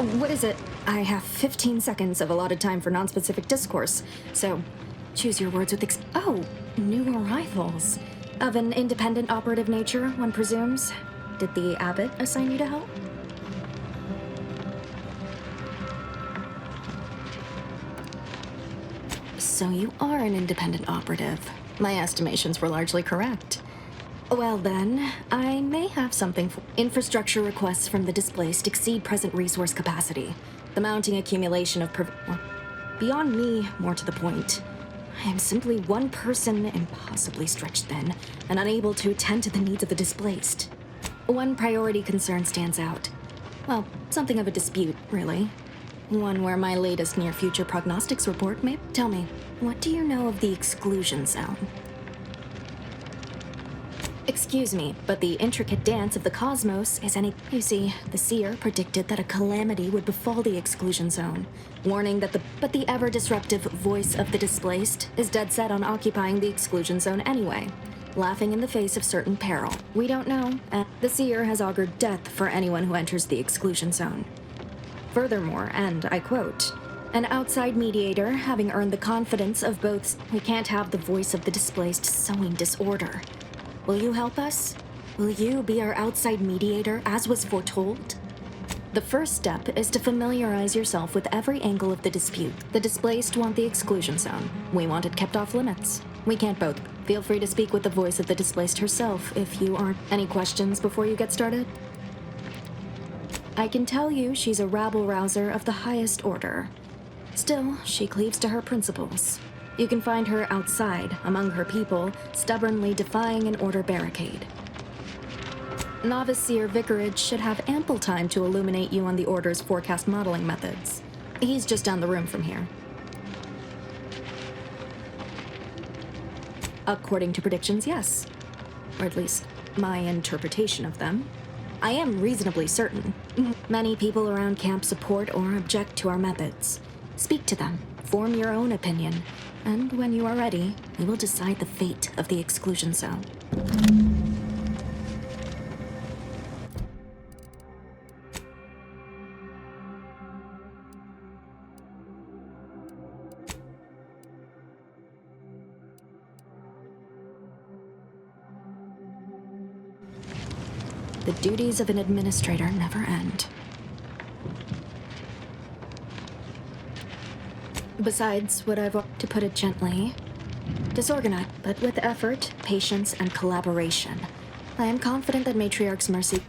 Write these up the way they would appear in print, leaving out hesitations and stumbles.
What is it? I have 15 seconds of allotted time for non-specific discourse, so choose your words with new arrivals. Of an independent operative nature, one presumes. Did the abbot assign you to help? So you are an independent operative. My estimations were largely correct. Well then, I may have something for infrastructure requests from the displaced exceed present resource capacity. The mounting accumulation of beyond me, more to the point. I am simply one person, impossibly stretched thin, and unable to attend to the needs of the displaced. One priority concern stands out. Well, something of a dispute, really. One where my latest near-future prognostics report may... Tell me, what do you know of the exclusion zone? Excuse me, but the intricate dance of the cosmos is any... You see, the seer predicted that a calamity would befall the exclusion zone, warning that the ever-disruptive voice of the displaced is dead set on occupying the exclusion zone anyway, laughing in the face of certain peril. We don't know, and the seer has augured death for anyone who enters the exclusion zone. Furthermore, and I quote, "An outside mediator, having earned the confidence of both, we can't have the voice of the displaced sowing disorder. Will you help us? Will you be our outside mediator, as was foretold?" The first step is to familiarize yourself with every angle of the dispute. The displaced want the exclusion zone. We want it kept off limits. We can't both. Feel free to speak with the voice of the displaced herself if you aren't. Any questions before you get started? I can tell you she's a rabble-rouser of the highest order. Still, she cleaves to her principles. You can find her outside, among her people, stubbornly defying an order barricade. Novice Seer Vicarage should have ample time to illuminate you on the Order's forecast modeling methods. He's just down the room from here. According to predictions, yes. Or at least, my interpretation of them. I am reasonably certain. Many people around camp support or object to our methods. Speak to them, form your own opinion, and when you are ready, we will decide the fate of the exclusion zone. The duties of an administrator never end. Besides, what I've, to put it gently, disorganized, but with effort, patience, and collaboration. I am confident that Matriarch's mercy...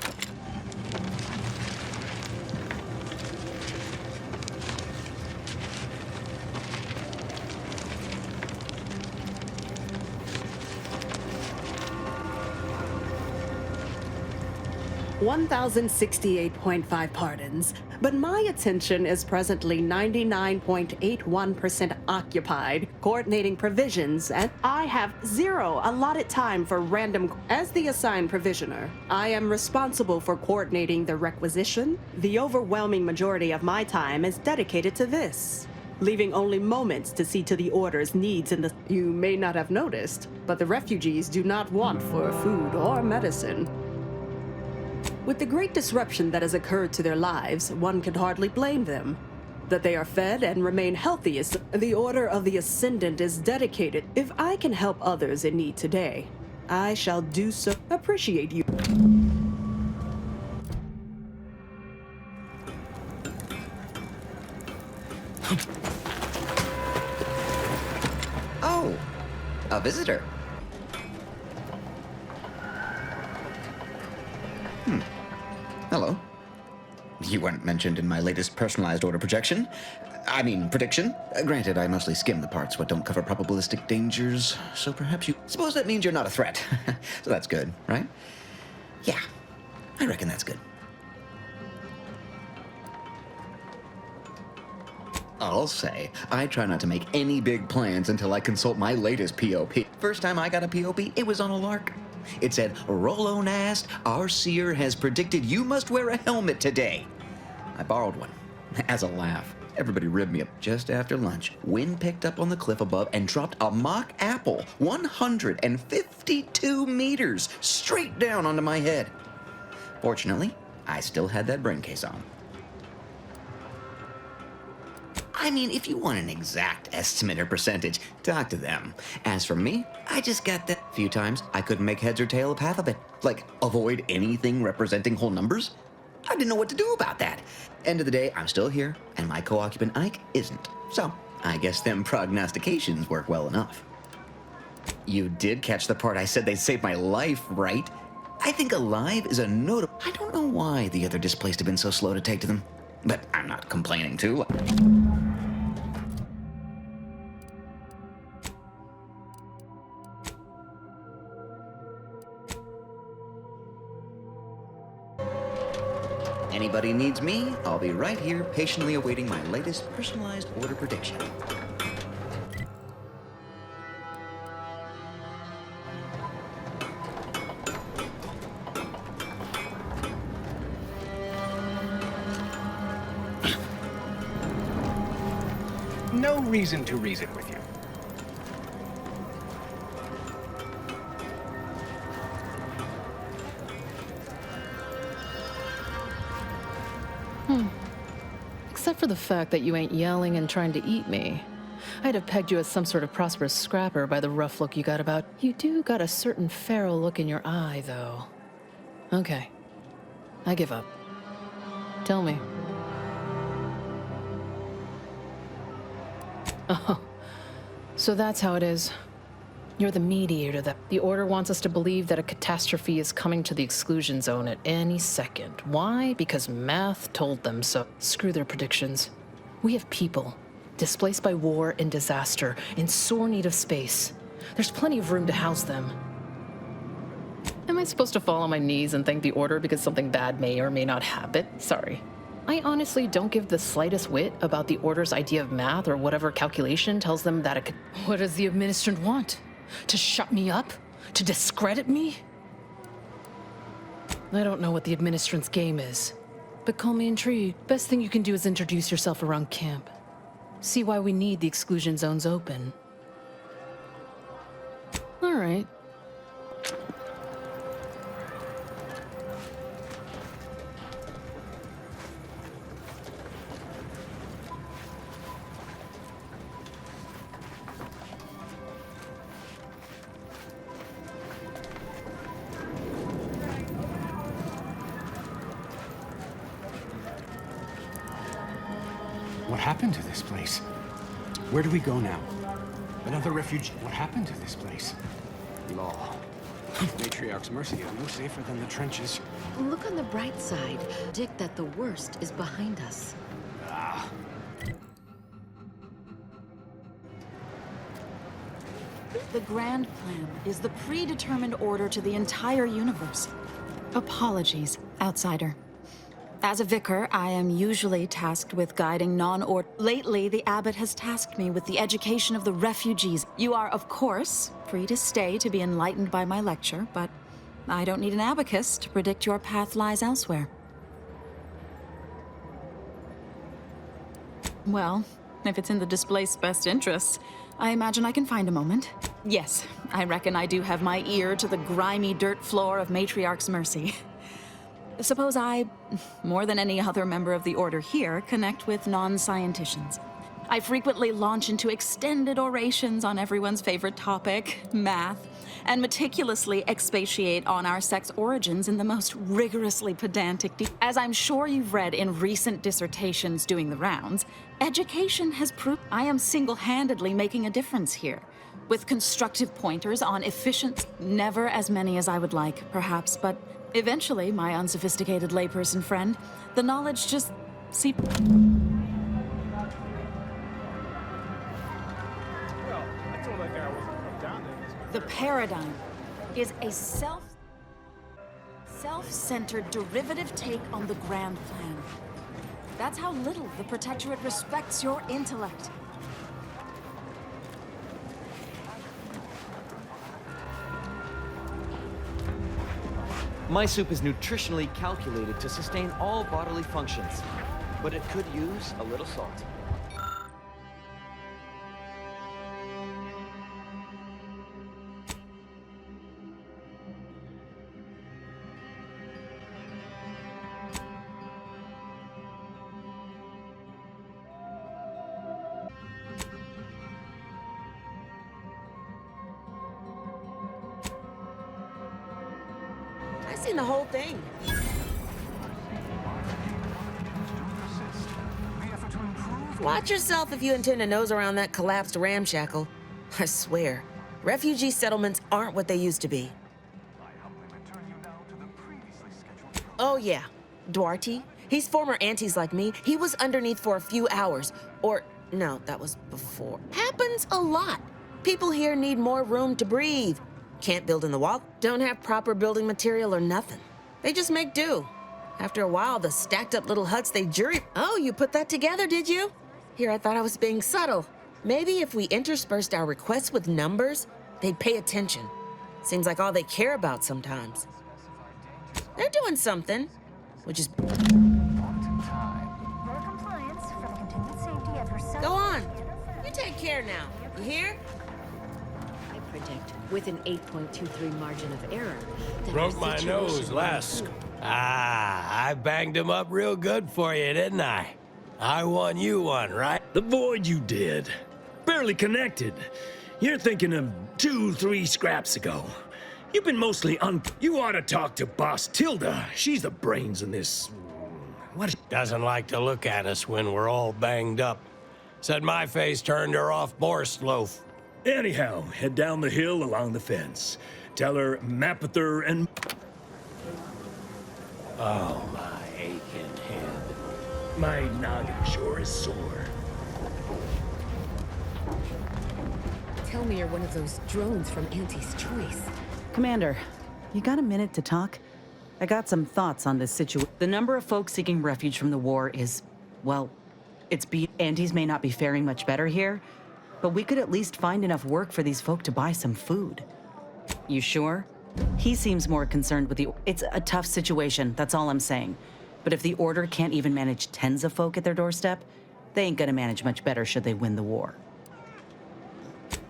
(1,068.5 pardons), but my attention is presently 99.81% occupied, coordinating provisions, and I have 0 allotted time for random... As the assigned provisioner, I am responsible for coordinating the requisition. The overwhelming majority of my time is dedicated to this, leaving only moments to see to the Order's needs in the... You may not have noticed, but the refugees do not want for food or medicine. With the great disruption that has occurred to their lives, one could hardly blame them. That they are fed and remain healthy is... The Order of the Ascendant is dedicated. If I can help others in need today, I shall do so. Appreciate you. Oh, a visitor. Hello. You weren't mentioned in my latest personalized order projection. I mean, prediction. Granted, I mostly skim the parts what don't cover probabilistic dangers, so perhaps you... Suppose that means you're not a threat. So that's good, right? Yeah, I reckon that's good. I'll say, I try not to make any big plans until I consult my latest POP. First time I got a POP, it was on a lark. It said, "Rollo Nast, our seer has predicted you must wear a helmet today." I borrowed one, as a laugh. Everybody ribbed me up. Just after lunch, wind picked up on the cliff above and dropped a mock apple 152 meters straight down onto my head. Fortunately, I still had that brain case on. I mean, if you want an exact estimate or percentage, talk to them. As for me, I just got that few times I couldn't make heads or tail of half of it. Like, avoid anything representing whole numbers? I didn't know what to do about that. End of the day, I'm still here, and my co-occupant Ike isn't. So, I guess them prognostications work well enough. You did catch the part I said they'd save my life, right? I think alive is a notable... I don't know why the other displaced have been so slow to take to them. But I'm not complaining too. Anybody needs me, I'll be right here patiently awaiting my latest personalized order prediction. No reason to reason with you. Except for the fact that you ain't yelling and trying to eat me. I'd have pegged you as some sort of prosperous scrapper by the rough look you got about. You do got a certain feral look in your eye, though. Okay. I give up. Tell me. Oh, so that's how it is. You're the mediator that the Order wants us to believe that a catastrophe is coming to the exclusion zone at any second. Why? Because math told them so. Screw their predictions. We have people displaced by war and disaster in sore need of space. There's plenty of room to house them. Am I supposed to fall on my knees and thank the Order because something bad may or may not happen? Sorry. I honestly don't give the slightest whit about the Order's idea of math or whatever calculation tells them that it could... What does the administrant want? To shut me up? To discredit me? I don't know what the administrant's game is, but call me intrigued. Best thing you can do is introduce yourself around camp. See why we need the exclusion zones open. All right. What happened to this place? Where do we go now? Another refuge. What happened to this place? Law. Matriarch's mercy is no safer than the trenches. Look on the bright side. Predict that the worst is behind us. Ah. The Grand Plan is the predetermined order to the entire universe. Apologies, outsider. As a vicar, I am usually tasked with guiding non-order. Lately, the abbot has tasked me with the education of the refugees. You are, of course, free to stay to be enlightened by my lecture, but I don't need an abacus to predict your path lies elsewhere. Well, if it's in the displaced's best interests, I imagine I can find a moment. Yes, I reckon I do have my ear to the grimy dirt floor of Matriarch's mercy. Suppose I, more than any other member of the Order here, connect with non-scienticians. I frequently launch into extended orations on everyone's favorite topic, math, and meticulously expatiate on our sex origins in the most rigorously pedantic As I'm sure you've read in recent dissertations doing the rounds, education has proved I am single-handedly making a difference here, with constructive pointers on efficient, never as many as I would like, perhaps, but eventually, my unsophisticated layperson friend, the knowledge just seep. Well, I told that guy I wasn't coming down there. The paradigm is a self-centered derivative take on the Grand Plan. That's how little the Protectorate respects your intellect. My soup is nutritionally calculated to sustain all bodily functions, but it could use a little salt. seen the whole thing. Watch yourself if you intend to nose around that collapsed ramshackle. I swear, refugee settlements aren't what they used to be. Oh yeah, Duarte. He's former aunties like me. He was underneath for a few hours. Or, no, that was before. Happens a lot. People here need more room to breathe. Can't build in the wall, don't have proper building material or nothing. They just make do. After a while, the stacked up little huts they jury. Oh, you put that together, did you? Here, I thought I was being subtle. Maybe if we interspersed our requests with numbers, they'd pay attention. Seems like all they care about sometimes. They're doing something, which is... Go on. You take care now. You hear? I predict, with an 8.23 margin of error, that Broke our my situation nose will last. improve. I banged him up real good for you, didn't I? I won you one, right? The void you did. Barely connected. You're thinking of 2-3 scraps ago. You've been mostly You ought to talk to Boss Tilda. She's the brains in this... What is... Doesn't like to look at us when we're all banged up. Said my face turned her off Borscht loaf. Anyhow, head down the hill along the fence. Tell her Mapother and... Oh, my aching head. My noggin sure is sore. Tell me you're one of those drones from Auntie's Choice. Commander, you got a minute to talk? I got some thoughts on this situation. The number of folks seeking refuge from the war is, well, Aunties may not be faring much better here, but we could at least find enough work for these folk to buy some food. You sure? He seems more concerned with It's a tough situation, that's all I'm saying. But if the Order can't even manage tens of folk at their doorstep, they ain't gonna manage much better should they win the war.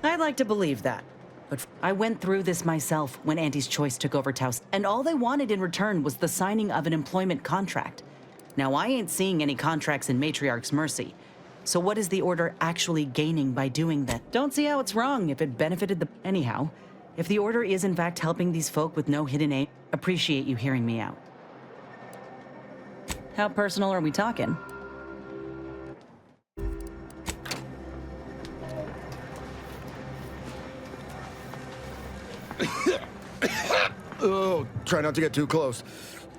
I'd like to believe that. But I went through this myself when Auntie's Choice took over Taos, and all they wanted in return was the signing of an employment contract. Now, I ain't seeing any contracts in Matriarch's Mercy. So what is the Order actually gaining by doing that? Don't see how it's wrong if it benefited the... Anyhow, if the Order is in fact helping these folk with no hidden aim, appreciate you hearing me out. How personal are we talking? Oh, try not to get too close.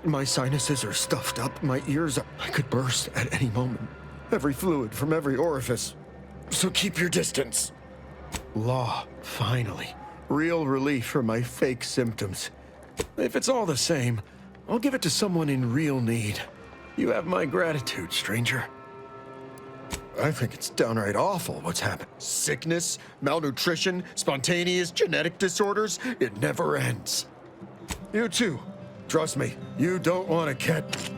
My sinuses are stuffed up, my ears I could burst at any moment. Every fluid from every orifice. So keep your distance. Law, finally. Real relief from my fake symptoms. If it's all the same, I'll give it to someone in real need. You have my gratitude, stranger. I think it's downright awful what's happened. Sickness, malnutrition, spontaneous genetic disorders, it never ends. You too. Trust me, you don't want to catch...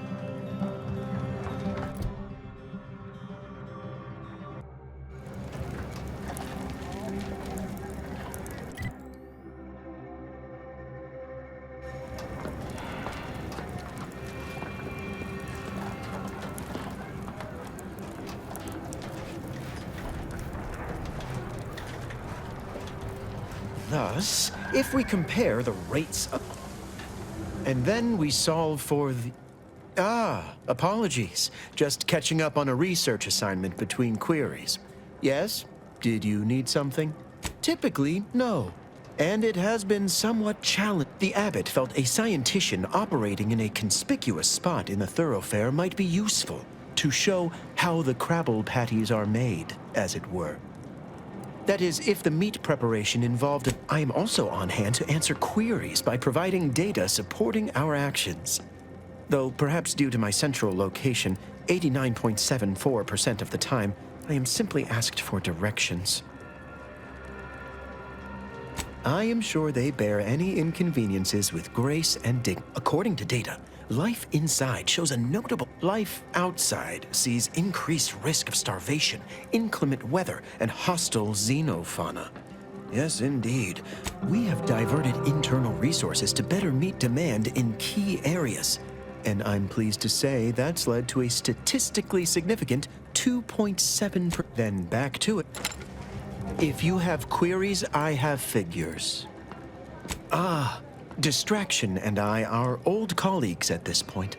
Thus, if we compare the rates of... And then we solve for the... apologies. Just catching up on a research assignment between queries. Yes? Did you need something? Typically, no. And it has been somewhat challenged. The abbot felt a scientician operating in a conspicuous spot in the thoroughfare might be useful to show how the crabble patties are made, as it were. That is, if the meat preparation involved... I am also on hand to answer queries by providing data supporting our actions. Though perhaps due to my central location, 89.74% of the time, I am simply asked for directions. I am sure they bear any inconveniences with grace and dignity. According to data, life inside shows a notable... Life outside sees increased risk of starvation, inclement weather, and hostile xenofauna. Yes, indeed. We have diverted internal resources to better meet demand in key areas. And I'm pleased to say that's led to a statistically significant 2.7%. Then back to it. If you have queries, I have figures. Distraction and I are old colleagues at this point.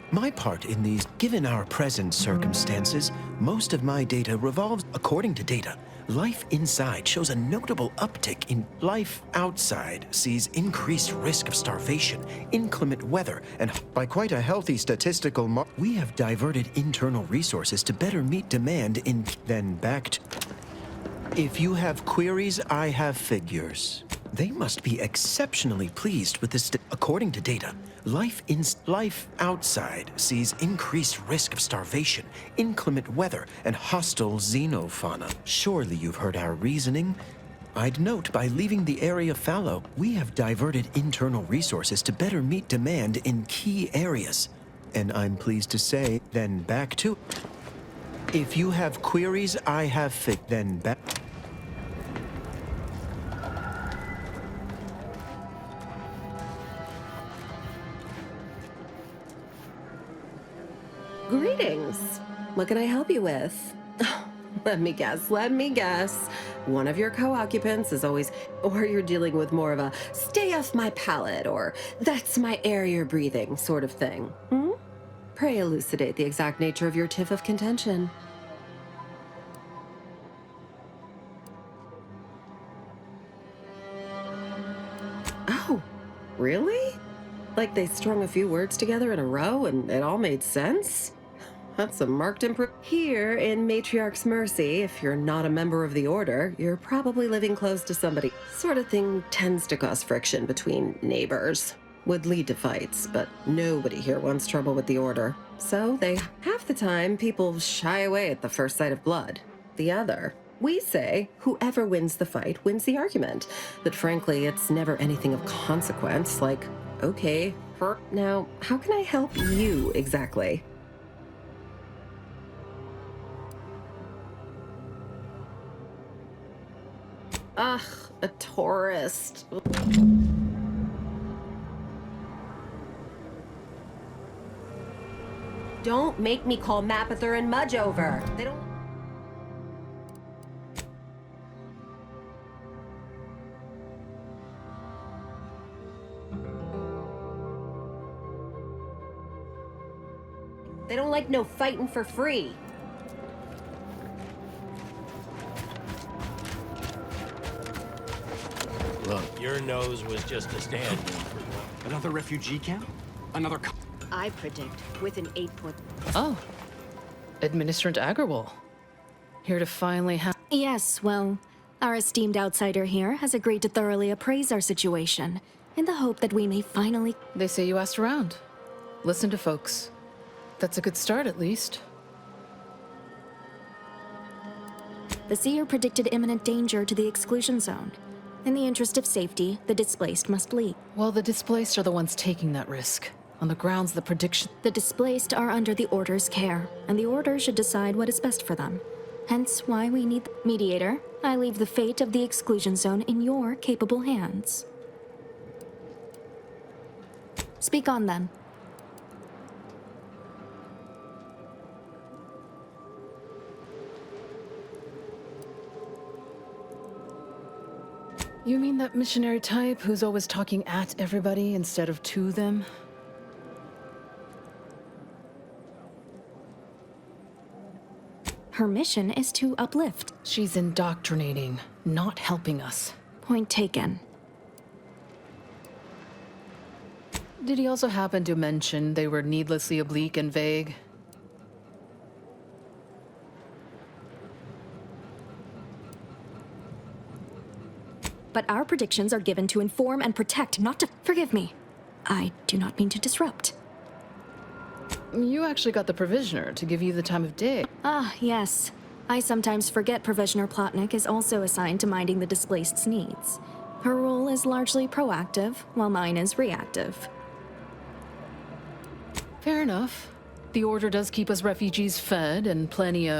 My part in these, given our present circumstances, most of my data revolves according to data. Life inside shows a notable uptick in life outside sees increased risk of starvation, inclement weather, and by quite a healthy statistical we have diverted internal resources to better meet demand in then backed. If you have queries, I have figures. They must be exceptionally pleased with this. According to data, life outside sees increased risk of starvation, inclement weather, and hostile xenofauna. Surely you've heard our reasoning. I'd note by leaving the area fallow, we have diverted internal resources to better meet demand in key areas. And I'm pleased to say, then back to. If you have queries, I have then back. Greetings. What can I help you with? Let me guess. One of your co-occupants is always, or you're dealing with more of a stay off my palate or that's my air you're breathing sort of thing. Pray elucidate the exact nature of your tiff of contention. Oh, really? Like they strung a few words together in a row and it all made sense? That's a marked improvement. Here in Matriarch's Mercy, if you're not a member of the Order, you're probably living close to somebody. Sort of thing tends to cause friction between neighbors. Would lead to fights, but nobody here wants trouble with the Order. So half the time, people shy away at the first sight of blood. The other, we say, whoever wins the fight wins the argument. But frankly, it's never anything of consequence, like, okay, now, how can I help you exactly? Ugh, a tourist. Don't make me call Mapother and Mudge over. They don't... They don't like no fighting for free. Look, your nose was just a stand-in for one. Another refugee camp? Another I predict with an 8 point. Oh, Administrator Agrawal. Here to finally have. Yes, well, our esteemed outsider here has agreed to thoroughly appraise our situation, in the hope that we may finally. They say you asked around. Listen to folks. That's a good start, at least. The seer predicted imminent danger to the exclusion zone. In the interest of safety, the displaced must leave. Well, the displaced are the ones taking that risk. On the grounds the prediction. The displaced are under the Order's care, and the Order should decide what is best for them. Hence why we need the mediator. I leave the fate of the exclusion zone in your capable hands. Speak on, then. You mean that missionary type who's always talking at everybody instead of to them? Her mission is to uplift. She's indoctrinating, not helping us. Point taken. Did he also happen to mention they were needlessly oblique and vague? But our predictions are given to inform and protect, not to... Forgive me. I do not mean to disrupt. You actually got the Provisioner to give you the time of day. Ah, yes. I sometimes forget Provisioner Plotnik is also assigned to minding the displaced's needs. Her role is largely proactive, while mine is reactive. Fair enough. The Order does keep us refugees fed and plenty,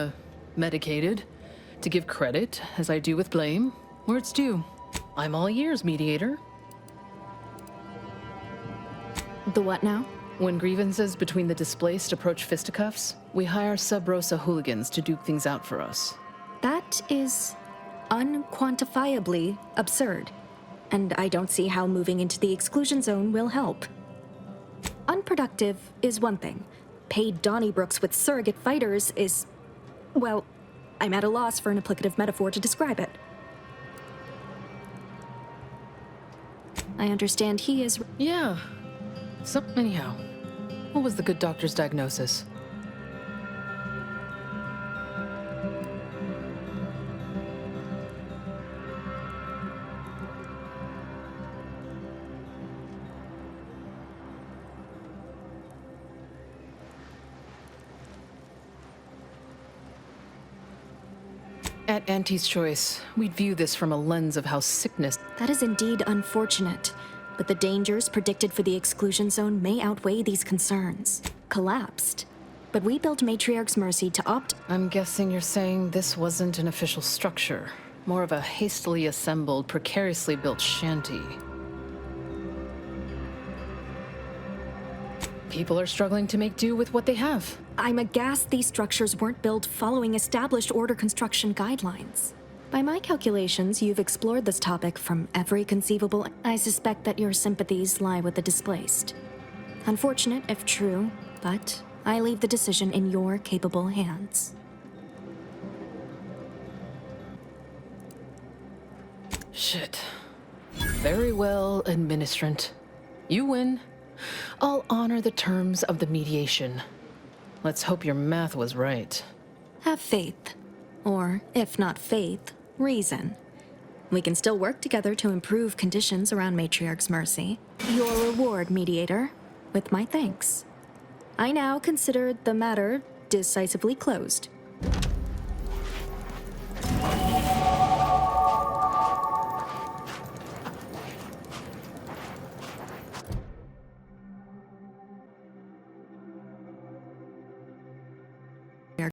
medicated. To give credit, as I do with blame, where it's due. I'm all ears, mediator. The what now? When grievances between the displaced approach fisticuffs, we hire sub-Rosa hooligans to duke things out for us. That is unquantifiably absurd. and I don't see how moving into the exclusion zone will help. Unproductive is one thing. Paid Donnybrooks with surrogate fighters is... well, I'm at a loss for an applicative metaphor to describe it. I understand he is... Yeah. So, anyhow, what was the good doctor's diagnosis? At Auntie's choice, we'd view this from a lens of how sickness... That is indeed unfortunate, but the dangers predicted for the exclusion zone may outweigh these concerns. Collapsed. But we built Matriarch's Mercy to opt... I'm guessing you're saying this wasn't an official structure. More of a hastily assembled, precariously built shanty. People are struggling to make do with what they have. I'm aghast these structures weren't built following established order construction guidelines. By my calculations, you've explored this topic from every conceivable... I suspect that your sympathies lie with the displaced. Unfortunate if true, but I leave the decision in your capable hands. Shit. Very well, administrant. You win. I'll honor the terms of the mediation. Let's hope your math was right. Have faith. Or, if not faith, reason. We can still work together to improve conditions around Matriarch's Mercy. Your reward, Mediator, with my thanks. I now consider the matter decisively closed.